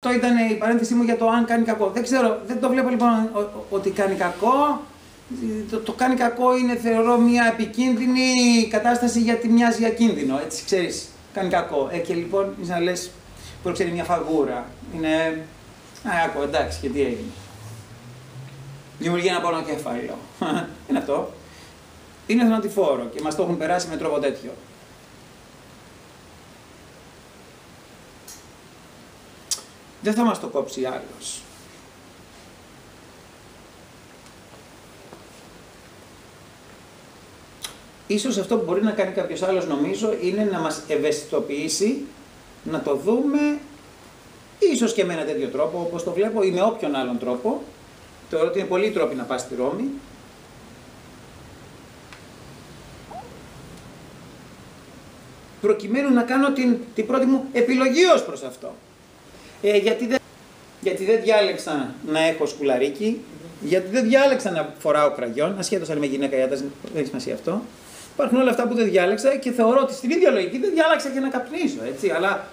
Αυτό ήταν η παρένθεσή μου για το αν κάνει κακό. Δεν ξέρω, δεν το βλέπω λοιπόν ότι κάνει κακό. Το κάνει κακό είναι, θεωρώ, μια επικίνδυνη κατάσταση γιατί μοιάζει για κίνδυνο. Έτσι, ξέρεις, κάνει κακό. Και λοιπόν, να λες, προξέρει μια φαγούρα. Είναι. Άκου, εντάξει, και τι έγινε. Δημιουργεί ένα πονοκέφαλο. Είναι αυτό. Είναι θανατηφόρο και μας το έχουν περάσει με τρόπο τέτοιο. Δεν θα μας το κόψει άλλος. Ίσως αυτό που μπορεί να κάνει κάποιος άλλος, νομίζω, είναι να μας ευαισθητοποιήσει, να το δούμε, ίσως και με ένα τέτοιο τρόπο, όπως το βλέπω, ή με όποιον άλλον τρόπο. Θεωρώ ότι είναι πολλοί τρόποι να πας στη Ρώμη. Προκειμένου να κάνω την πρώτη μου επιλογή ως προς αυτό. Γιατί δεν διάλεξα να έχω σκουλαρίκι, γιατί δεν διάλεξα να φοράω κραγιόν, ασχέτως αν είμαι γυναίκα ή άντρας, δεν έχει σημασία αυτό. Υπάρχουν όλα αυτά που δεν διάλεξα και θεωρώ ότι στην ίδια λογική δεν διάλεξα και να καπνίσω, έτσι, αλλά